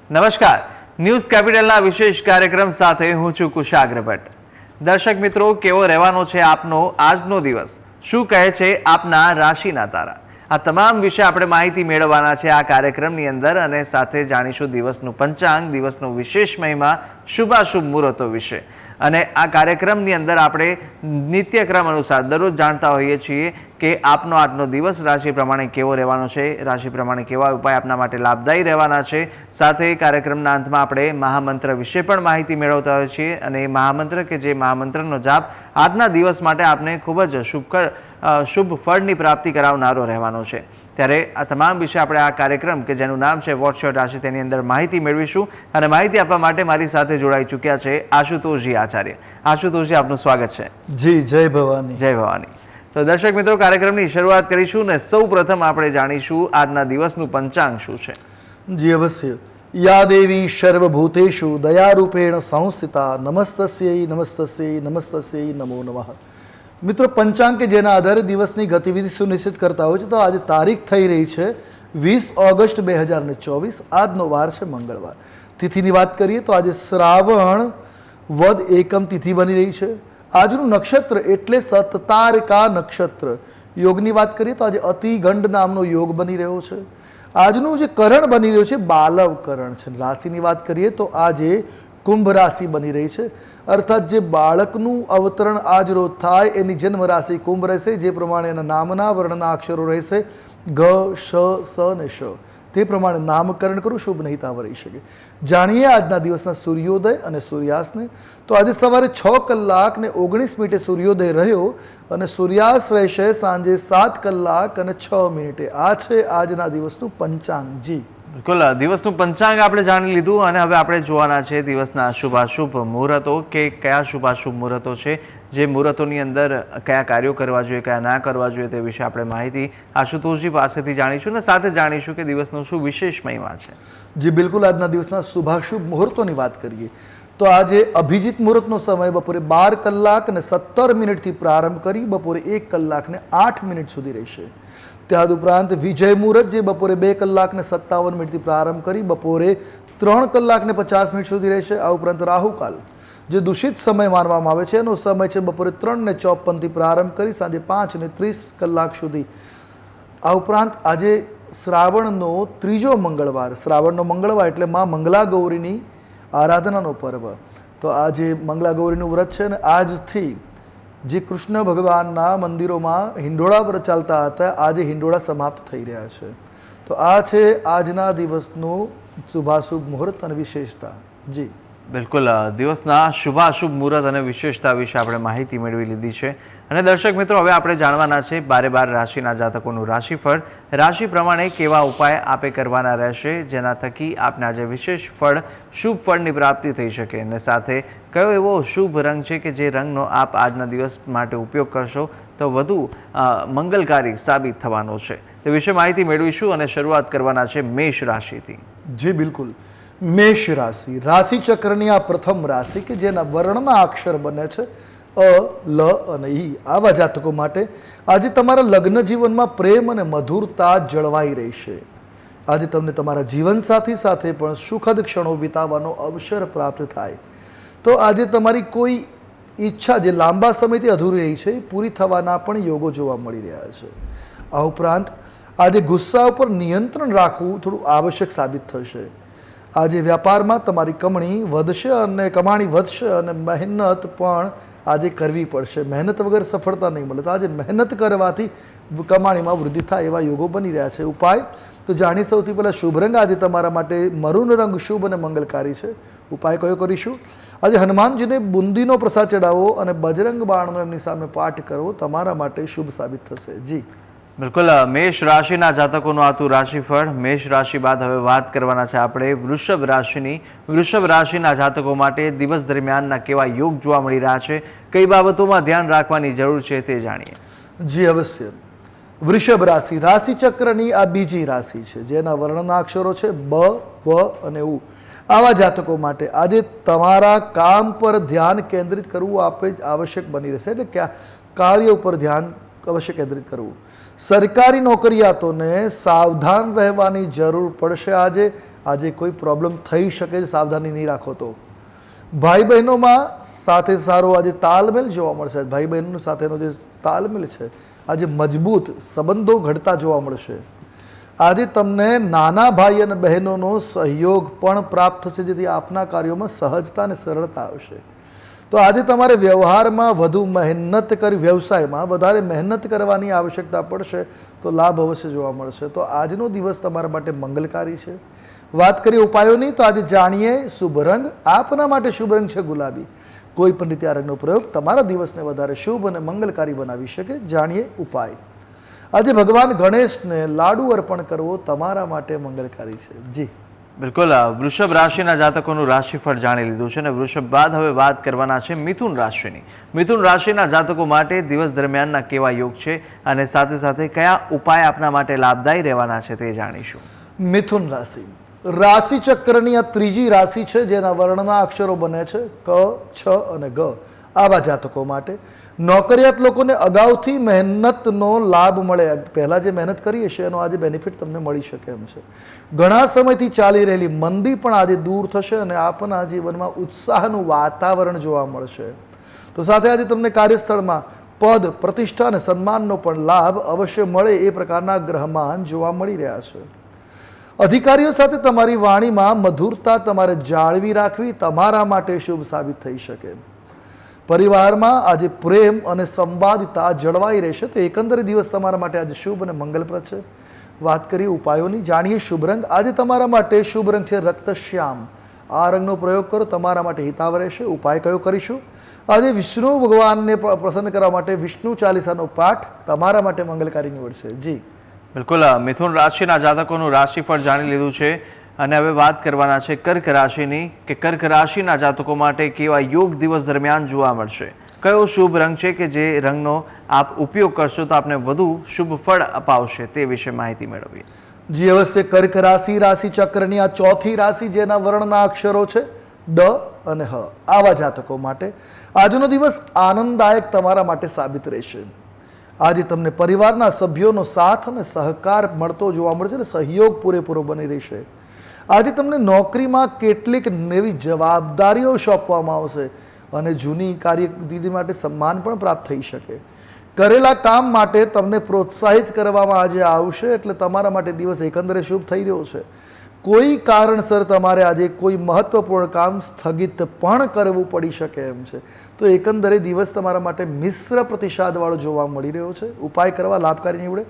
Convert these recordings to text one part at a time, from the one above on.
નમસ્કાર, ન્યૂઝ કેપિટલના વિશેષ કાર્યક્રમ સાથે હું છું કુશાગ્ર ભટ્ટ। દર્શક મિત્રો, કેવો રહેવાનો છે આપનો આજનો દિવસ? શું કહે છે આપના રાશિના તારા? આ તમામ વિશે આપણે માહિતી મેળવવાના છે આ કાર્યક્રમની અંદર, અને સાથે જાણીશું દિવસનું પંચાંગ, દિવસનો વિશેષ મહિમા, શુભાશુભ મુહૂર્તો વિશે। અને આ કાર્યક્રમની અંદર આપણે નિત્યક્રમ અનુસાર દરરોજ જાણતા હોઈએ છીએ કે આપનો આજનો દિવસ રાશિ પ્રમાણે કેવો રહેવાનો છે, રાશિ પ્રમાણે કેવા ઉપાય આપના માટે લાભદાયી રહેવાના છે। સાથે કાર્યક્રમના અંતમાં આપણે મહામંત્ર વિશે પણ માહિતી મેળવતા હોઈએ છીએ, અને એ મહામંત્ર કે જે મહામંત્રનો જાપ આજના દિવસ માટે આપને ખૂબ જ શુભ ફળની પ્રાપ્તિ કરાવનારો રહેવાનો છે। ત્યારે આ તમામ વિશે આપણે આ કાર્યક્રમ કે જેનું નામ છે વોટ્સ યોર રાશિ, તેની અંદર માહિતી મેળવીશું, અને માહિતી આપવા માટે મારી સાથે જોડાઈ ચૂક્યા છે આશુતોષજી આચાર્ય। આશુતોષજી, આપનું સ્વાગત છે। જી, જય ભવાની। જય ભવાની। તો દર્શક મિત્રો, કાર્યક્રમની શરૂઆત કરીશું ને સૌ પ્રથમ આપણે જાણીશું આજના દિવસનું પંચાંગ શું છે। જી અવશ્ય। યા દેવી સર્વભૂતેષુ દયારૂપેણ સંસ્થિતા નમસ્તસ્યૈ નમસ્તસ્યૈ નમસ્તસ્યૈ નમો નમઃ। મિત્રો, પંચાંગ કે જેના આધારે દિવસની ગતિવિધિ સુનિશ્ચિત કરતા હોય છે, તો આજે તારીખ થઈ રહી છે 20 ઓગસ્ટ 2024। આજનો વાર છે મંગળવાર। તિથિની વાત કરીએ તો આજે શ્રાવણ વદ એકમ તિથિ બની રહી છે। આજનું નક્ષત્ર એટલે સતતારકા નક્ષત્ર। યોગની વાત કરીએ તો આજે અતિગંડ નામનો યોગ બની રહ્યો છે। આજનું જે કરણ બની રહ્યું છે બાલવ કરણ છે। રાશિની વાત કરીએ તો આજે કુંભ રાશિ બની રહી છે, અર્થાત જે બાળકનું અવતરણ આજ રોજ થાય એની જન્મ રાશિ કુંભ રહેશે। જે પ્રમાણે એના નામના વર્ણના અક્ષરો રહેશે ગ, શ, સ ને શ, તે પ્રમાણે નામકરણ કરું શુભ નહીં તાવ રહી શકે। જાણીએ આજના દિવસના સૂર્યોદય અને સૂર્યાસ્તને। તો આજે સવારે 6 કલાક ને 19 મિનિટે સૂર્યોદય રહ્યો, અને સૂર્યાસ્ત રહેશે સાંજે 7 કલાક અને 6 મિનિટે। આ છે આજના દિવસનું પંચાંગ। જી બિલકુલ, દિવસનું પંચાંગ આપણે જાણી લીધું, અને હવે આપણે જોવાના છે દિવસના શુભાશુભ મુહૂર્તો કે કયા શુભાશુભ મુહૂર્તો છે, જે મુહૂર્તોની અંદર કયા કાર્યો કરવા જોઈએ, કયા ના કરવા જોઈએ, તે વિશે આપણે માહિતી આશુતોષજી પાસેથી જાણીશું, અને સાથે જાણીશું કે દિવસનો શું વિશેષ મહિમા છે। જી બિલકુલ। આજના દિવસના શુભાશુભ મુહૂર્તોની વાત કરીએ તો આજે અભિજીત મુહૂર્તનો સમય બપોરે 12 કલાક અને 17 મિનિટથી પ્રારંભ કરી બપોરે 1 કલાક ને 8 મિનિટ સુધી રહેશે। ત્યાર ઉપરાંત વિજય મુહૂર્ત જે બપોરે 2 કલાક ને 57 મિનિટથી પ્રારંભ કરી બપોરે 3 કલાક ને 50 મિનિટ સુધી રહેશે। આ ઉપરાંત રાહુકાલ જે દૂષિત સમય માનવામાં આવે છે એનો સમય છે બપોરે 3 ને 54 થી પ્રારંભ કરી સાંજે 5 ને 30 કલાક સુધી। આ ઉપરાંત આજે શ્રાવણનો ત્રીજો મંગળવાર। શ્રાવણનો મંગળવાર એટલે માં મંગલા ગૌરીની આરાધનાનો પર્વ। તો આજે મંગલા ગૌરીનું વ્રત છે, અને આજથી જે કૃષ્ણ ભગવાનના મંદિરોમાં હિંડોળા વ્રત ચાલતા હતા, આજે હિંડોળા સમાપ્ત થઈ રહ્યા છે। તો આ છે આજના દિવસનું શુભાશુભ મુહૂર્ત અને વિશેષતા। જી બિલકુલ, દિવસના શુભાશુભ મુહૂર્ત અને વિશેષતા વિશે આપણે માહિતી મેળવી લીધી છે, અને દર્શક મિત્રો, હવે આપણે જાણવાના છે 12 રાશિના જાતકોનું રાશિફળ। રાશિ પ્રમાણે કેવા ઉપાય આપે કરવાના રહેશે, જેના થકી આપને આજે વિશેષ ફળ, શુભ ફળની પ્રાપ્તિ થઈ શકે, અને સાથે કયો એવો શુભ રંગ છે કે જે રંગનો આપ આજના દિવસ માટે ઉપયોગ કરશો તો વધુ મંગલકારી સાબિત થવાનો છે, તે વિશે માહિતી મેળવીશું, અને શરૂઆત કરવાના છે મેષ રાશિથી। જી બિલકુલ। મેષ રાશિ રાશિ ચક્રની આ પ્રથમ રાશિ કે જેના વર્ણના અક્ષર બને છે અ, લ અને ઈ। આવા જાતકો માટે આજે તમારા લગ્ન જીવનમાં પ્રેમ અને મધુરતા જળવાઈ રહેશે। આજે તમને તમારા જીવનસાથી સાથે પણ સુખદ ક્ષણો વિતાવવાનો અવસર પ્રાપ્ત થાય। તો આજે તમારી કોઈ ઈચ્છા જે લાંબા સમયથી અધૂરી રહી છે એ પૂરી થવાના પણ યોગો જોવા મળી રહ્યા છે। આ ઉપરાંત આજે ગુસ્સા ઉપર નિયંત્રણ રાખવું થોડું આવશ્યક સાબિત થશે। આજે વ્યાપારમાં તમારી કમાણી વધશે અને મહેનત પણ આજે કરવી પડશે। મહેનત વગર સફળતા નહીં મળે, તો આજે મહેનત કરવાથી કમાણીમાં વૃદ્ધિ થાય એવા યોગો બની રહ્યા છે। ઉપાય તો જાણી સૌથી પહેલાં શુભ રંગ આજે તમારા માટે મરૂન રંગ શુભ અને મંગલકારી છે। ઉપાય કયો કરીશું? આજે હનુમાનજીને બુંદીનો પ્રસાદ ચડાવો અને બજરંગ બાણનો એમની સામે પાઠ કરવો તમારા માટે શુભ સાબિત થશે। જી બિલકુલ, મેષ રાશિના જાતકોનું આતું રાશિફળ। મેષ રાશિ બાદ હવે વાત કરવાના છે આપણે વૃષભ રાશિની। વૃષભ રાશિના જાતકો માટે દિવસ દરમિયાનના કેવા યોગ જોવા મળી રહ્યા છે, કઈ બાબતોમાં ધ્યાન રાખવાની જરૂર છે તે જાણીએ। જી અવશ્ય। વૃષભ રાશિ રાશિ ચક્રની આ બીજી રાશિ છે, જેના વર્ણના અક્ષરો છે બ, વ અને ઉ। આવા જાતકો માટે આજે તમારા કામ પર ધ્યાન કેન્દ્રિત કરવું આપણે જ આવશ્યક બની રહેશે, એટલે કાર્ય ઉપર ધ્યાન અવશ્ય કેન્દ્રિત કરવું। સરકારી નોકરિયાતોને સાવધાન રહેવાની જરૂર પડશે. આજે કોઈ પ્રોબ્લેમ થઈ શકે છે, સાવધાની નહીં રાખો તો. ભાઈ બહેનોમાં સાથે સારો આજે તાલમેલ જોવા મળશે. ભાઈ બહેનો સાથેનો જે તાલમેલ છે આજે મજબૂત સંબંધો ઘડતા જોવા મળશે. આજે તમને નાના ભાઈ અને બહેનોનો સહયોગ પણ પ્રાપ્ત થશે, જેથી આપના કાર્યોમાં સહજતા અને સરળતા આવશે. તો આજે તમારે વ્યવહારમાં વધુ મહેનત કરી, વ્યવસાયમાં વધારે મહેનત કરવાની આવશ્યકતા પડશે, તો લાભ અવશ્ય જોવા મળશે. તો આજનો દિવસ તમારા માટે મંગલકારી છે. વાત કરીએ ઉપાયોની, તો આજે જાણીએ શુભ રંગ. આપના માટે શુભ રંગ છે ગુલાબી. કોઈ પણ રીતે આ રંગનો પ્રયોગ તમારા દિવસને વધારે શુભ અને મંગલકારી બનાવી શકે. જાણીએ ઉપાય. આજે ભગવાન ગણેશને લાડુ અર્પણ કરવો તમારા માટે મંગલકારી છે. જી બિલકુલ. વૃષભ રાશિના જાતકોનું રાશિફળ જાણી લીધું છે અને વૃષભ બાદ હવે વાત કરવાના છે મિથુન રાશિની. મિથુન રાશિના જાતકો માટે દિવસ દરમિયાનના કેવા યોગ છે અને સાથે સાથે કયા ઉપાય આપના માટે લાભદાયી રહેવાના છે તે જાણીશું. મિથુન રાશિ રાશિ ચક્રની આ ત્રીજી રાશિ છે, જેના વર્ણના અક્ષરો બને છે ક, છ અને ગ. આવા જાતકો માટે નોકરિયાત લોકોને અગાઉથી મહેનતનો લાભ મળે. પહેલાં જે મહેનત કરી હશે એનો આજે બેનિફિટ તમને મળી શકે એમ છે. ઘણા સમયથી ચાલી રહેલી મંદી પણ આજે દૂર થશે અને આપના જીવનમાં ઉત્સાહનું વાતાવરણ જોવા મળશે. તો સાથે આજે તમને કાર્યસ્થળમાં પદ, પ્રતિષ્ઠા અને સન્માનનો પણ લાભ અવશ્ય મળે એ પ્રકારના ગ્રહમાન જોવા મળી રહ્યા છે. અધિકારીઓ સાથે તમારી વાણીમાં મધુરતા તમારે જાળવી રાખવી તમારા માટે શુભ સાબિત થઈ શકે. પરિવારમાં આજે પ્રેમ અને સંવાદિતા જળવાઈ રહેશે. તો એકંદરે દિવસ તમારા માટે આજે શુભ અને મંગલપ્રદ છે. વાત કરીએ ઉપાયોની, જાણીએ શુભ રંગ. આજે તમારા માટે શુભ રંગ છે રક્તશ્યામ. આ રંગનો પ્રયોગ કરો, તમારા માટે હિતાવ રહેશે. ઉપાય કયો કરીશું? આજે વિષ્ણુ ભગવાનને પ્રસન્ન કરવા માટે વિષ્ણુ ચાલીસાનો પાઠ તમારા માટે મંગલકારી નીવડશે. જી બિલકુલ. મિથુન રાશિના જાતકોનું રાશિફળ જાણી લીધું છે અને હવે વાત કરવાના છે કર્ક રાશિની કે કર્ક રાશિના જાતકો માટે કેવા યોગ દિવસ દરમિયાન જોવા મળશે. કયો શુભ રંગ છે કે જે રંગનો આપ ઉપયોગ કરશો તો આપને વધુ શુભ ફળ અપાવશે, તે વિશે માહિતી મેળવીએ. જી અવશ્ય. કર્ક રાશિ રાશિ ચક્રની આ ચોથી રાશિ, જેના વર્ણના અક્ષરો છે ડ અને હ. આવા જાતકો માટે આજનો દિવસ આનંદદાયક તમારા માટે સાબિત રહેશે. આજે તમને પરિવારના સભ્યોનો સાથ અને સહકાર મળતો જોવા મળશે અને સહયોગ પૂરેપૂરો બની રહેશે. આજે તમને નોકરીમાં કેટલીક નવી જવાબદારીઓ સોંપવામાં આવશે અને જૂની કારકિર્દી માટે સન્માન પણ પ્રાપ્ત થઈ શકે. કરેલા કામ માટે તમને પ્રોત્સાહિત કરવામાં આજે આવશે, એટલે તમારા માટે દિવસ એકંદરે શુભ થઈ રહ્યો છે. કોઈ કારણસર તમારે આજે કોઈ મહત્વપૂર્ણ કામ સ્થગિત પણ કરવું પડી શકે એમ છે. તો એકંદરે દિવસ તમારા માટે મિશ્ર પ્રતિસાદવાળો જોવા મળી રહ્યો છે. ઉપાય કરવા લાભકારી નીવડે.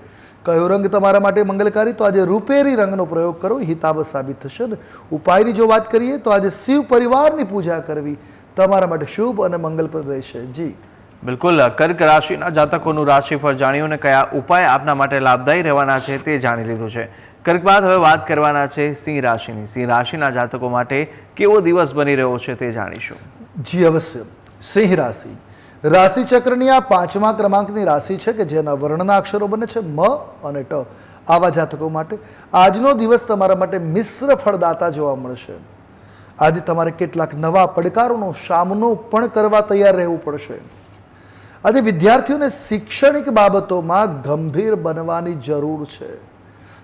કયો રંગ તમારા માટે મંગલકારી? તો આજે રૂપેરી રંગનો પ્રયોગ કરો, હિતાવ સાબિત થશે. ઉપાયની જો વાત કરીએ તો આજે શિવ પરિવારની પૂજા કરવી તમારા માટે શુભ અને મંગલપ્રદ રહેશે. જી બિલકુલ. કર્ક રાશિના જાતકોનું રાશિફળ જાણ્યું અને કયા ઉપાય આપના માટે લાભદાયી રહેવાના છે તે જાણી લીધું છે. કર્ક બાદ હવે વાત કરવાના છે સિંહ રાશિની. સિંહ રાશિના જાતકો માટે કેવો દિવસ બની રહ્યો છે તે જાણીશું. જી અવશ્ય. સિંહ રાશિ રાશિ ચક્રની આ પાંચમા ક્રમાંકની રાશિ છે કે જેના વર્ણના અક્ષરો બને છે મ અને ટ. આવા જાતકો માટે આજનો દિવસ તમારા માટે મિશ્ર ફળદાતા જોવા મળશે. આજે તમારે કેટલાક નવા પડકારોનો સામનો પણ કરવા તૈયાર રહેવું પડશે. આજે વિદ્યાર્થીઓને શૈક્ષણિક બાબતોમાં ગંભીર બનવાની જરૂર છે.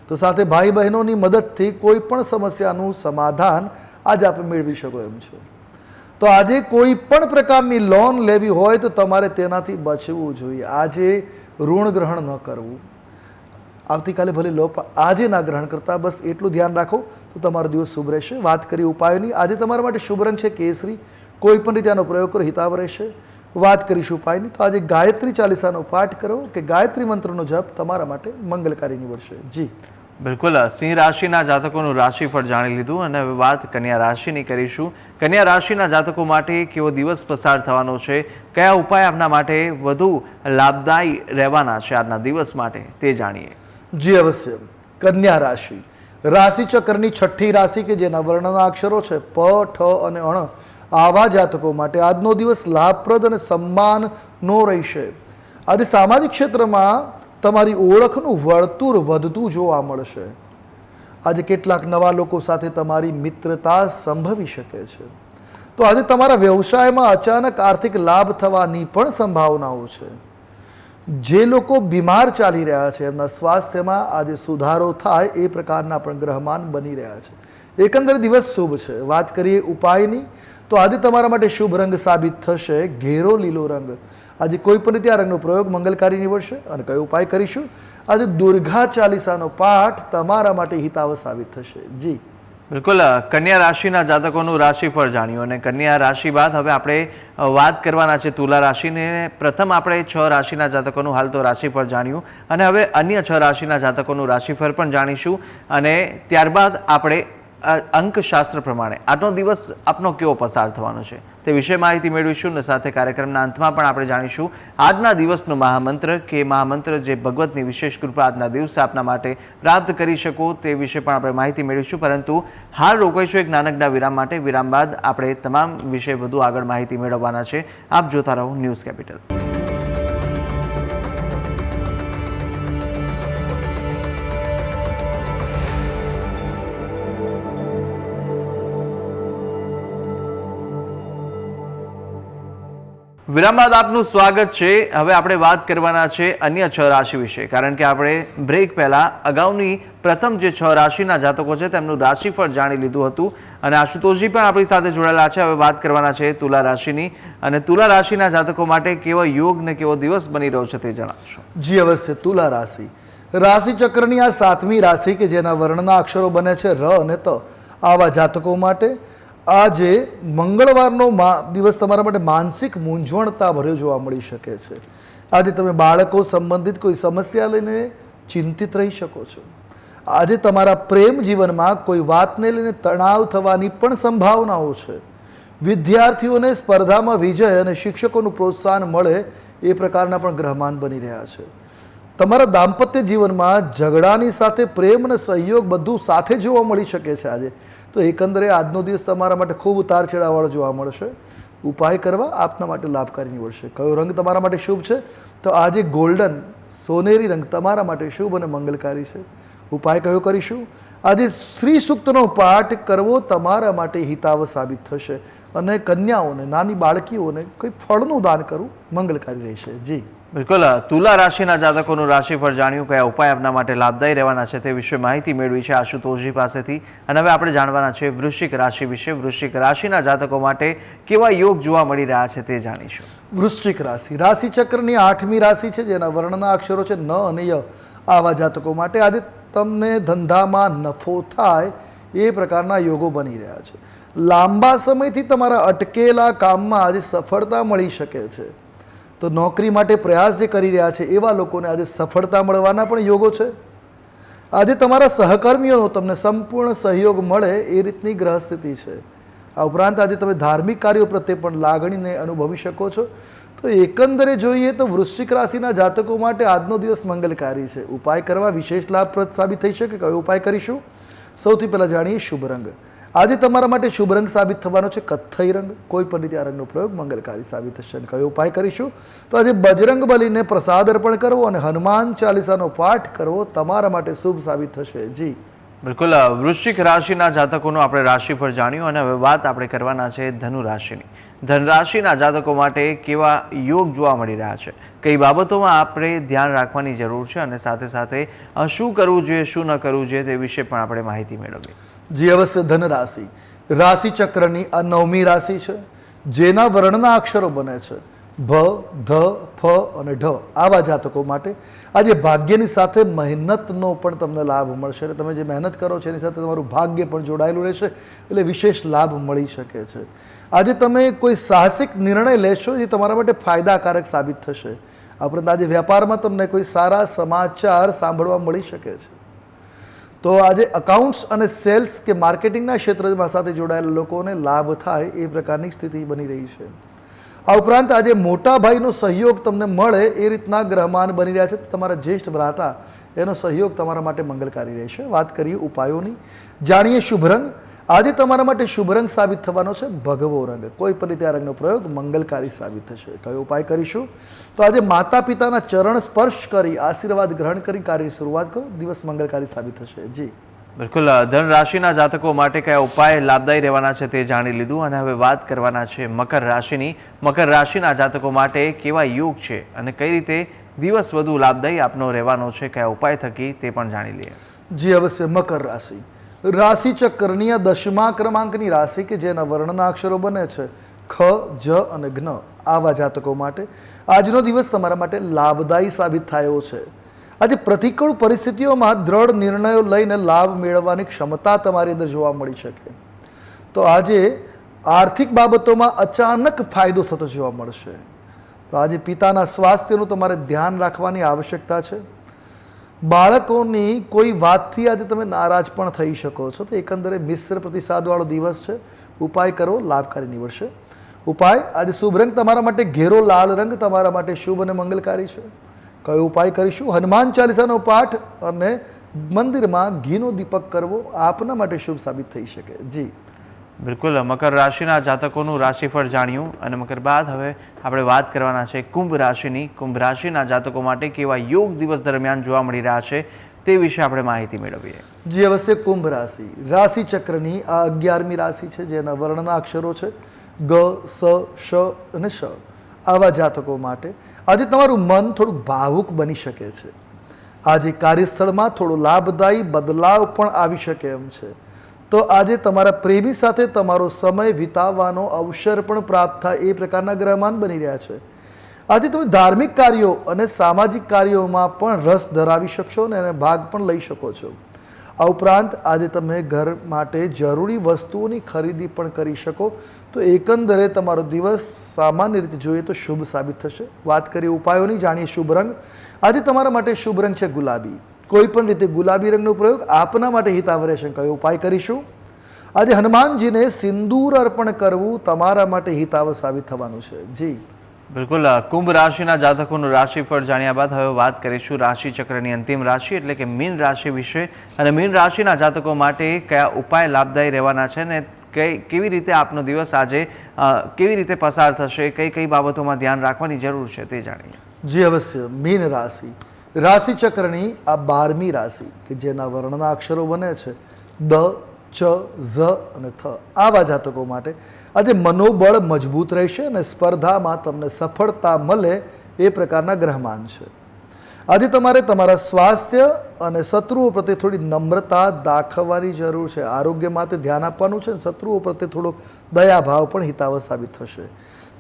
તો સાથે ભાઈ બહેનોની મદદથી કોઈ પણ સમસ્યાનું સમાધાન આજે આપણે મેળવી શકો એમ છો. તો આજે કોઈ પણ પ્રકારની લોન લેવી હોય તો તમારે તેનાથી બચવું જોઈએ. આજે ઋણ ગ્રહણ ન કરવું. આવતીકાલે ભલે લો પણ આજે ના ગ્રહણ કરતા, બસ એટલું ધ્યાન રાખો તો તમારો દિવસ શુભ રહેશે. વાત કરી ઉપાયોની, આજે તમારા માટે શુભ રંગ છે કેસરી. કોઈ પણ રીતે આનો પ્રયોગ કરો, હિતાવ રહેશે. વાત કરીશું ઉપાયની, તો આજે ગાયત્રી ચાલીસાનો પાઠ કરો કે ગાયત્રી મંત્રનો જપ તમારા માટે મંગલકારી નીવડશે. જી બિલકુલ. સિંહ રાશિના જાતકોનું રાશિફળ જાણી લીધું અને હવે વાત કન્યા રાશિની કરીશું. કન્યા રાશિના જાતકો માટે કેવો દિવસ પસાર થવાનો છે, કયા ઉપાય આપના માટે વધુ લાભદાયી રહેવાના છે આજના દિવસ માટે તે જાણીએ. જી અવશ્ય. કન્યા રાશિ રાશિ ચક્રની છઠ્ઠી રાશિ કે જેના વર્ણના અક્ષરો છે પ, ઠ અને અણ. આવા જાતકો માટે આજનો દિવસ લાભપ્રદ અને સન્માનનો રહેશે. આજે સામાજિક ક્ષેત્રમાં તમારી ઓળખનું વર્તુળ વધતું જોવા મળશે. આજે કેટલાક નવા લોકો સાથે તમારી મિત્રતા સંભવી શકે છે. તો આજે તમારા વ્યવસાયમાં અચાનક આર્થિક લાભ થવાની પણ સંભાવનાઓ છે. જે લોકો બીમાર ચાલી રહ્યા છે એમના સ્વાસ્થ્યમાં આજે સુધારો થાય એ પ્રકારના પણ ગ્રહમાન બની રહ્યા છે. એકંદર દિવસ શુભ છે. વાત કરીએ ઉપાયની, તો આજે તમારા માટે શુભ રંગ સાબિત થશે ઘેરો લીલો રંગ. આજે કોઈ પણ રીતે આ રંગનો પ્રયોગ મંગલકારી નીવડશે. અને કયો ઉપાય કરીશું? આજે દુર્ગા ચાલીસાનો પાઠ તમારા માટે હિતાવ સાબિત થશે. જી બિલકુલ, કન્યા રાશિના જાતકોનું રાશિફળ જાણ્યું અને કન્યા રાશિ બાદ હવે આપણે વાત કરવાના છે તુલા રાશિને. પ્રથમ આપણે 6 રાશિના જાતકોનું હાલ તો રાશિફળ જાણ્યું અને હવે અન્ય 6 રાશિના જાતકોનું રાશિફળ પણ જાણીશું અને ત્યારબાદ આપણે અંકશાસ્ત્ર પ્રમાણે આજનો દિવસ આપનો કેવો પસાર થવાનો છે તે વિશે માહિતી મેળવીશું અને સાથે કાર્યક્રમના અંતમાં પણ આપણે જાણીશું આજના દિવસનો મહામંત્ર કે મહામંત્ર જે ભગવતની વિશેષ કૃપા આજના દિવસે આપના માટે પ્રાપ્ત કરી શકો તે વિશે પણ આપણે માહિતી મેળવીશું. પરંતુ હાલ રોકાઈશું એક નાનકડા વિરામ માટે. વિરામ બાદ આપણે તમામ વિશે વધુ આગળ માહિતી મેળવવાના છે. આપ જોતા રહો ન્યૂઝ કેપિટલ. વિરામ બાદ આપનું સ્વાગત છે. હવે આપણે વાત કરવાના છે અન્ય 6 રાશિ વિશે, કારણ કે આપણે બ્રેક પહેલા અગાઉની પ્રથમ જે 6 રાશિના જાતકો છે તેમનું રાશિફળ જાણી લીધું હતું અને આશુતોષજી પણ આપણી સાથે જોડાયેલા છે. હવે વાત કરવાના છે તુલા રાશિની અને તુલા રાશિના જાતકો માટે કેવો યોગ ને કેવો દિવસ બની રહ્યો છે તે જણાવશો. જી અવશ્ય. તુલા રાશિ રાશિ ચક્રની આ 7મી રાશિ કે જેના વર્ણના અક્ષરો બને છે ર અને ત. આવા જાતકો માટે આજે મંગળવારનો દિવસ તમારા માટે માનસિક મૂંઝવણતા ભર્યો જોવા મળી શકે છે. આજે તમે બાળકો સંબંધિત કોઈ સમસ્યા લઈને ચિંતિત રહી શકો છો. આજે તમારા પ્રેમ જીવનમાં કોઈ વાતને લઈને તણાવ થવાની પણ સંભાવનાઓ છે. વિદ્યાર્થીઓને સ્પર્ધામાં વિજય અને શિક્ષકોનું પ્રોત્સાહન મળે એ પ્રકારના પણ ગ્રહમાન બની રહ્યા છે. તમારા દાંપત્ય જીવનમાં ઝઘડાની સાથે પ્રેમ અને સહયોગ બધું સાથે જોવા મળી શકે છે આજે. તો એકંદરે આજનો દિવસ તમારા માટે ખૂબ ઉતાર ચઢાવવાળો જોવા મળશે. ઉપાય કરવા આપના માટે લાભકારી નીવડશે. કયો રંગ તમારા માટે શુભ છે? તો આજે ગોલ્ડન સોનેરી રંગ તમારા માટે શુભ અને મંગલકારી છે. ઉપાય કયો કરીશું? આજે શ્રી સૂક્તનો પાઠ કરવો તમારા માટે હિતાવ સાબિત થશે અને કન્યાઓને નાની બાળકીઓને કોઈ ફળનું દાન કરવું મંગલકારી રહેશે. જી બિલકુલ, તુલા રાશિના જાતકોનું રાશિફળ જાણ્યું, કયા ઉપાય આપના માટે લાભદાયી રહેવાના છે તે વિશે માહિતી મેળવી છે આશુતોષજી પાસેથી. અને હવે આપણે જાણવાના છે વૃશ્ચિક રાશિ વિશે. વૃશ્ચિક રાશિના જાતકો માટે કેવા યોગ જોવા મળી રહ્યા છે તે જાણીશું. વૃશ્ચિક રાશિ રાશિ ચક્રની 8મી રાશિ છે જેના વર્ણના અક્ષરો છે ન અને ય. આવા જાતકો માટે આજે તમને ધંધામાં નફો થાય એ પ્રકારના યોગો બની રહ્યા છે. લાંબા સમયથી તમારા અટકેલા કામમાં આજે સફળતા મળી શકે છે. તો નોકરી માટે પ્રયાસ જે કરી રહ્યા છે એવા લોકોને આજે સફળતા મળવાના પણ યોગો છે. આજે તમારા સહકર્મીઓનો તમને સંપૂર્ણ સહયોગ મળે એ રીતની ગ્રહ સ્થિતિ છે. આ ઉપરાંત આજે તમે ધાર્મિક કાર્યો પ્રત્યે પણ લાગણીને અનુભવી શકો છો. તો એકંદરે જોઈએ તો વૃશ્ચિક રાશિના જાતકો માટે આજનો દિવસ મંગલકારી છે. ઉપાય કરવા વિશેષ લાભપ્રદ સાબિત થઈ શકે. કયો ઉપાય કરીશું? સૌથી પહેલાં જાણીએ શુભ રંગ. આજે તમારા માટે શુભ રંગ સાબિત થવાનો છે કથ્થઈ રંગ. કોઈ પણ રીતે આ રંગનો પ્રયોગ મંગલકારી સાબિત થશે. અને કયો ઉપાય કરીશું? તો આજે બજરંગ બલીને પ્રસાદ અર્પણ કરવો અને હનુમાન ચાલીસાનો પાઠ કરવો તમારા માટે શુભ સાબિત થશે. જી બિલકુલ, વૃશ્ચિક રાશિના જાતકોનું આપણે રાશિફળ જાણ્યું અને હવે વાત આપણે કરવાના છે ધનુ રાશિની. ધન રાશિના જાતકો માટે કેવા યોગ જોવા મળી રહ્યા છે, કઈ બાબતોમાં આપણે ધ્યાન રાખવાની જરૂર છે અને સાથે સાથે શું કરવું જોઈએ શું ન કરવું જોઈએ તે વિશે પણ આપણે માહિતી મેળવીએ. જે અવશ્ય ધન રાશિ રાશિ ચક્રની આ 9મી રાશિ છે જેના વર્ણના અક્ષરો બને છે ભ, ધ, ફ અને ઢ. આવા જાતકો માટે આજે ભાગ્યની સાથે મહેનતનો પણ તમને લાભ મળશે. અને તમે જે મહેનત કરો છો એની સાથે તમારું ભાગ્ય પણ જોડાયેલું રહેશે એટલે વિશેષ લાભ મળી શકે છે. આજે તમે કોઈ સાહસિક નિર્ણય લેશો જે તમારા માટે ફાયદાકારક સાબિત થશે. આ ઉપરાંત આજે વ્યાપારમાં તમને કોઈ સારા સમાચાર સાંભળવા મળી શકે છે. તો આજે અકાઉન્ટ્સ અને સેલ્સ કે માર્કેટિંગના ક્ષેત્રમાં સાથે જોડાયેલા લોકોને લાભ થાય એ પ્રકારની સ્થિતિ બની રહી છે. આ ઉપરાંત આજે મોટા ભાઈનો સહયોગ તમને મળે એ રીતના ગ્રહમાન બની રહ્યા છે. તમારા જ્યેષ્ઠ ભ્રાતા એનો સહયોગ તમારા માટે મંગલકારી રહેશે. વાત કરીએ ઉપાયોની. જાણીએ શુભ રંગ. આજે તમારા માટે શુભ રંગ સાબિત થવાનો છે ભગવો રંગ. કોઈ પણ રીતે આ રંગનો પ્રયોગ મંગલકારી સાબિત થશે. કયો ઉપાય કરીશું? તો આજે માતા પિતાના ચરણ સ્પર્શ કરી આશીર્વાદ ગ્રહણ કરી કાર્યની શરૂઆત કરો. દિવસ મંગલકારી સાબિત થશે. જી બિલકુલ, ધન રાશિના જાતકો માટે કયા ઉપાય લાભદાયી રહેવાના છે તે જાણી લીધું અને હવે વાત કરવાના છે મકર રાશિની. મકર રાશિના જાતકો માટે કેવા યોગ છે અને કઈ રીતે દિવસ વધુ લાભદાયી આપનો રહેવાનો છે, કયા ઉપાય થકી તે પણ જાણી લઈએ. જી અવશ્ય. મકર રાશિ રાશિ ચક્રની આ 10મા ક્રમાંકની રાશિ કે જેના વર્ણના અક્ષરો બને છે ખ, જ અને જ્ઞ, આવા જાતકો માટે આજનો દિવસ તમારા માટે લાભદાયી સાબિત થયો છે. આજે પ્રતિકૂળ પરિસ્થિતિઓમાં દ્રઢ નિર્ણયો લઈને લાભ મેળવવાની ક્ષમતા તમારી અંદર જોવા મળી શકે. તો આજે આર્થિક બાબતોમાં અચાનક ફાયદો થતો જોવા મળશે. તો આજે પિતાના સ્વાસ્થ્યનું તમારે ધ્યાન રાખવાની આવશ્યકતા છે. બાળકોની કોઈ વાતથી આજે તમે નારાજ પણ થઈ શકો છો. તો એકંદરે મિશ્ર પ્રતિસાદવાળો દિવસ છે. ઉપાય કરો, લાભકારી નીવડશે. ઉપાય આજે શુભ રંગ તમારા માટે ઘેરો લાલ રંગ તમારા માટે શુભ અને મંગલકારી છે. કયો ઉપાય કરીશું? હનુમાન ચાલીસાનો પાઠ અને મંદિરમાં ઘીનો દીપક કરવો આપના માટે શુભ સાબિત થઈ શકે. જી બિલકુલ. મકર રાશિના જાતકોનું રાશિફળ જાણ્યું અને મકર બાદ હવે આપણે વાત કરવાના છે કુંભ રાશિની. કુંભ રાશિના જાતકો માટે કેવા યોગ દિવસ દરમિયાન જોવા મળી રહ્યા છે તે વિશે આપણે માહિતી મેળવીએ. જી અવશ્ય. કુંભ રાશિ રાશિ ચક્રની આ 11મી રાશિ છે જેના વર્ણના અક્ષરો છે ગ, સ, શ અને શ. આવા જાતકો માટે આજે તમારું મન થોડુંક ભાવુક બની શકે છે. આજે કાર્યસ્થળમાં થોડો લાભદાયી બદલાવ પણ આવી શકે એમ છે. તો આજે તમારા પ્રેમી સાથે તમારો સમય વિતાવવાનો અવસર પણ પ્રાપ્ત થાય એ પ્રકારના ગ્રહમાન બની રહ્યા છે. આજે તમે ધાર્મિક કાર્યો અને સામાજિક કાર્યોમાં પણ રસ ધરાવી શકશો અને એને ભાગ પણ લઈ શકો છો. આ ઉપરાંત આજે તમે ઘર માટે જરૂરી વસ્તુઓની ખરીદી પણ કરી શકો. તો એકંદરે તમારો દિવસ સામાન્ય રીતે જોઈએ તો શુભ સાબિત થશે. વાત કરીએ ઉપાયોની, જાણીએ શુભ રંગ. આજે તમારા માટે શુભ રંગ છે ગુલાબી. કોઈ પણ રીતે ગુલાબી રંગનો પ્રયોગ આપના માટે હિતાવહ રહેશે. કયો ઉપાય કરીશું? આજે હનુમાનજીને સિંદૂર અર્પણ કરવું તમારા માટે હિતાવહ સાબિત થવાનું છે. જી બિલકુલ. કુંભ રાશિના જાતકોનું રાશિફળ જાણ્યા બાદ હવે વાત કરીશું રાશિ ચક્રની અંતિમ રાશિ એટલે કે મીન રાશિ વિશે. અને મીન રાશિના જાતકો માટે કયા ઉપાય લાભદાયી રહેવાના છે ને કેવી રીતે આપનો દિવસ આજે કેવી રીતે પસાર થશે, કઈ કઈ બાબતોમાં ધ્યાન રાખવાની જરૂર છે તે જાણીએ. જી અવશ્ય. મીન રાશિ રાશિ ચક્રની આ 12મી રાશિ કે જેના વર્ણના અક્ષરો બને છે દ, ચ, ઝ અને થ. આવા જાતકો માટે આજે મનોબળ મજબૂત રહેશે અને સ્પર્ધામાં તમને સફળતા મળે એ પ્રકારના ગ્રહમાન છે. આજે તમારે તમારા સ્વાસ્થ્ય અને શત્રુઓ પ્રત્યે થોડી નમ્રતા દાખવવાની જરૂર છે. આરોગ્ય માટે ધ્યાન આપવાનું છે અને શત્રુઓ પ્રત્યે થોડો દયાભાવ પણ હિતાવહ સાબિત થશે.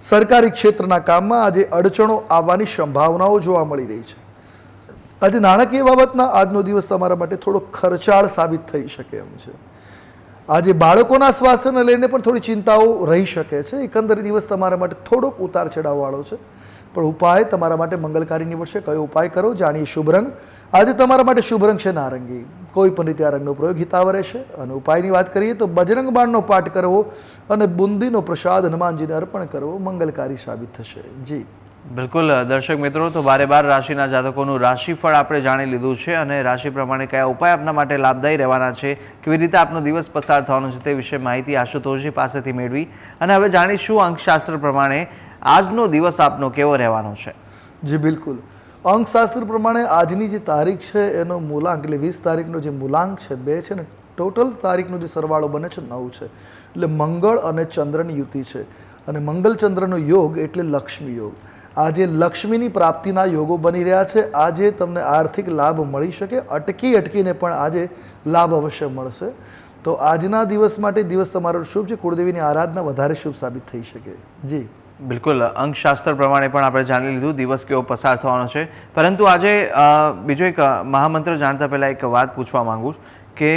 સરકારી ક્ષેત્રના કામમાં આજે અડચણો આવવાની સંભાવનાઓ જોવા મળી રહી છે. આજે નાણાકીય બાબતના આજનો દિવસ તમારા માટે થોડો ખર્ચાળ સાબિત થઈ શકે એમ છે. આજે બાળકોના સ્વાસ્થ્યને લઈને પણ થોડી ચિંતાઓ રહી શકે છે. એકંદરે દિવસ તમારા માટે થોડોક ઉતાર ચઢાવવાળો છે. પણ ઉપાય તમારા માટે મંગલકારી નીવડશે. કયો ઉપાય કરો? જાણીએ શુભ રંગ. આજે તમારા માટે શુભ રંગ છે નારંગી. કોઈ પણ રીતે આ રંગનો પ્રયોગ હિતાવહ રહેશે. અને ઉપાયની વાત કરીએ તો બજરંગ બાણનો પાઠ કરવો અને બુંદીનો પ્રસાદ હનુમાનજીને અર્પણ કરવો મંગલકારી સાબિત થશે. જી બિલકુલ. દર્શક મિત્રો, તો 12 રાશિના જાતકોનું રાશિફળ આપણે જાણી લીધું છે અને રાશિ પ્રમાણે કયા ઉપાય આપના માટે લાભદાયી રહેવાના છે, કેવી રીતે આપનો દિવસ પસાર થવાનો છે તે વિશે માહિતી આશુતોષજી પાસેથી મેળવી. અને હવે જાણીશું અંકશાસ્ત્ર પ્રમાણે આજનો દિવસ આપનો કેવો રહેવાનો છે. જી બિલકુલ. અંકશાસ્ત્ર પ્રમાણે આજની જે તારીખ છે એનો મૂલાંક એટલે 20 તારીખનો જે મૂલાંક છે 2 છે ને ટોટલ તારીખનો જે સરવાળો બને છે 9 છે. એટલે મંગળ અને ચંદ્રની યુતિ છે. અને મંગલ ચંદ્રનો યોગ એટલે લક્ષ્મી યોગ. આજે લક્ષ્મીની પ્રાપ્તિના યોગો બની રહ્યા છે. આજે તમને આર્થિક લાભ મળી શકે. અટકીને પણ આજે લાભ અવશ્ય મળશે. તો આજના દિવસ માટે દિવસ તમારો શુભ છે. કુળદેવીની આરાધના વધારે શુભ સાબિત થઈ શકે. જી બિલકુલ. અંકશાસ્ત્ર પ્રમાણે પણ આપણે જાણી લીધું દિવસ કેવો પસાર થવાનો છે. પરંતુ આજે બીજો એક મહામંત્ર જાણતા પહેલાં એક વાત પૂછવા માંગુ છું કે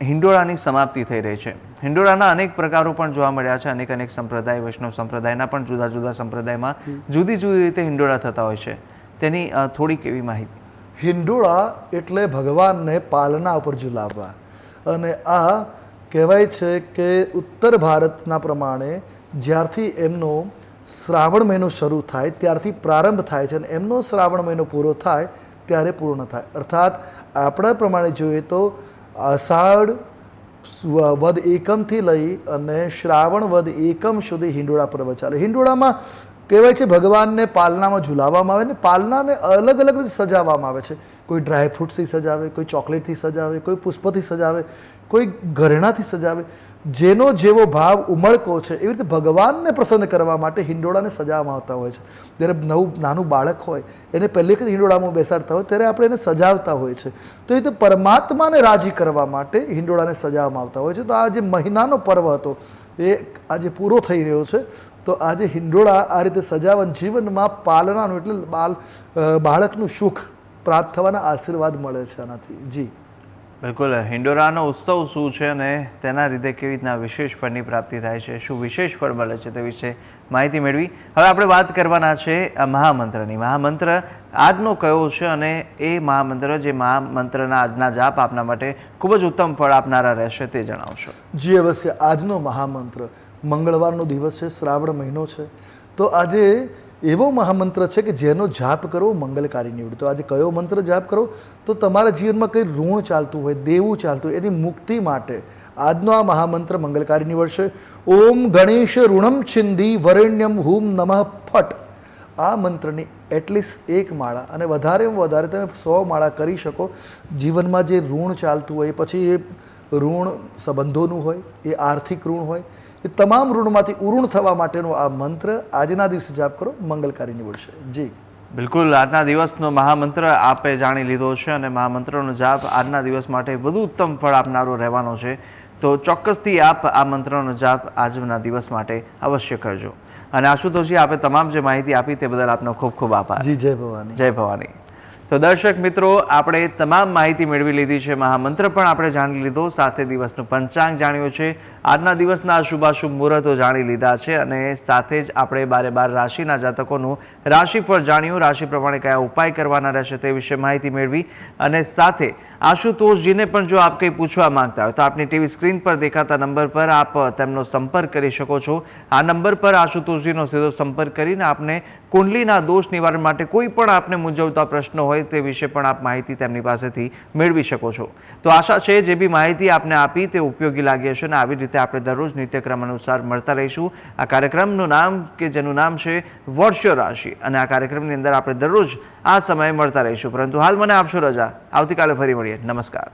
હિંડોળાની સમાપ્તિ થઈ રહી છે. હિંડોળાના અનેક પ્રકારો પણ જોવા મળ્યા છે. અનેક સંપ્રદાય, વૈષ્ણવ સંપ્રદાયના પણ જુદા જુદા સંપ્રદાયમાં જુદી જુદી રીતે હિંડોળા થતા હોય છે. તેની થોડીક એવી માહિતી. હિંડોળા એટલે ભગવાનને પાલના ઉપર ઝુલાવવા. અને આ કહેવાય છે કે ઉત્તર ભારતના પ્રમાણે જ્યારથી એમનો શ્રાવણ મહિનો શરૂ થાય ત્યારથી પ્રારંભ થાય છે અને એમનો શ્રાવણ મહિનો પૂરો થાય ત્યારે પૂર્ણ થાય. અર્થાત આપણા પ્રમાણે જોઈએ તો અષાઢ વદ એકમથી લઈ અને શ્રાવણ વદ એકમ સુધી હિંડોળા પર્વ ચાલે. હિંડોળામાં કહેવાય છે ભગવાનને પાલનામાં ઝુલાવવામાં આવે ને પાલનાને અલગ અલગ રીતે સજાવવામાં આવે છે. કોઈ ડ્રાય ફ્રૂટ્સથી સજાવે, કોઈ ચોકલેટથી સજાવે, કોઈ પુષ્પથી સજાવે, કોઈ ઘરેણાથી સજાવે. જેનો જેવો ભાવ ઉમળકો છે એવી રીતે ભગવાનને પ્રસન્ન કરવા માટે હિંડોળાને સજાવવામાં આવતા હોય છે. જ્યારે નાનું બાળક હોય એને પહેલી વખત હિંડોળામાં બેસાડતા હોય ત્યારે આપણે એને સજાવતા હોય છે. તો એ રીતે પરમાત્માને રાજી કરવા માટે હિંડોળાને સજાવવામાં આવતા હોય છે. તો આ જે મહિનાનો પર્વ હતો એ આજે પૂરો થઈ રહ્યો છે. તો આજે હિંડોળા આ રીતે સજાવન જીવનમાં પાલનાનું એટલે બાળકનું સુખ પ્રાપ્ત થવાના આશીર્વાદ મળે છે આનાથી. જી બિલકુલ. હિંડોળાનો ઉત્સવ શું છે અને તેના લીધે કેવી રીતના વિશેષ ફળની પ્રાપ્તિ થાય છે, શું વિશેષ ફળ મળે છે તે વિશે માહિતી મેળવી. હવે આપણે વાત કરવાના છે આ મહામંત્રની. મહામંત્ર આજનો કયો છે અને એ મહામંત્ર જે મહામંત્રના આજના જાપ આપના માટે ખૂબ જ ઉત્તમ ફળ આપનારા રહેશે તે જણાવશો. જી અવશ્ય. આજનો મહામંત્ર મંગળવારનો દિવસ છે, શ્રાવણ મહિનો છે. તો આજે એવો મહામંત્ર છે કે જેનો જાપ કરવો મંગલકારી નીવડે. તો આજે કયો મંત્ર જાપ કરો? તો તમારા જીવનમાં કંઈ ઋણ ચાલતું હોય, દેવું ચાલતું હોય, એની મુક્તિ માટે આજનો આ મહામંત્ર મંગલકારી નીવડશે. ઓમ ગણેશ ઋણમ છિંદી વરેણ્યમ હુમ નમઃ ફટ. આ મંત્રની એટલીસ્ટ એક માળા અને વધારેમાં વધારે તમે 100 માળા કરી શકો. જીવનમાં જે ઋણ ચાલતું હોય, પછી એ ઋણ સંબંધોનું હોય, એ આર્થિક ઋણ હોય, એ તમામ ઋણમાંથી ઉઋણ થવા માટેનો આ મંત્ર આજના દિવસે જાપ કરો, મંગલકારી નીવડશે. જી બિલકુલ. આજના દિવસનો મહામંત્ર આપે જાણી લીધો છે અને મહામંત્રનો જાપ આજના દિવસ માટે વધુ ઉત્તમ ફળ આપનારો રહેવાનો છે. તો ચોક્કસથી આપ આ મંત્રનો જાપ આજના દિવસ માટે અવશ્ય કરજો. અને આશુતોષજી, આપે તમામ જે માહિતી આપી તે બદલ આપનો ખૂબ ખૂબ આભાર. જી જય ભવાની. જય ભવાની. તો દર્શક મિત્રો, આપણે તમામ માહિતી મેળવી લીધી છે, મહામંત્ર પણ આપણે જાણી લીધો, સાથે દિવસનું પંચાંગ જાણ્યું છે, આજના દિવસના શુભાશુભ મુહૂર્તો જાણી લીધા છે અને સાથે જ આપણે 12 રાશિના જાતકોનું રાશિફળ જાણ્યું, રાશિ પ્રમાણે કયા ઉપાય કરવાના રહેશે તે વિશે માહિતી મેળવી. અને સાથે આશુતોષજીને પણ જો આપ કંઈ પૂછવા માંગતા હોય તો આપની ટીવી સ્ક્રીન પર દેખાતા નંબર પર આપ તેમનો સંપર્ક કરી શકો છો. આ નંબર પર આશુતોષજીનો સીધો સંપર્ક કરીને આપને કુંડલીના દોષ નિવારણ માટે કોઈ પણ આપને મૂંઝવતા પ્રશ્નો હોય તે વિશે પણ આપ માહિતી તેમની પાસેથી મેળવી શકો છો. તો આશા છે જે બી માહિતી આપને આપી તે ઉપયોગી લાગી હશે અને આવી રીતે આપણે દરરોજ નિત્યક્રમ અનુસાર મળતા રહીશું. આ કાર્યક્રમનું નામ કે જેનું નામ છે વર્ષો રાશિ, અને આ કાર્યક્રમની અંદર આપણે દરરોજ આ સમયે મળતા રહીશું. પરંતુ હાલ મને આપશો રજા. આવતીકાલે ફરી મળીએ. નમસ્કાર.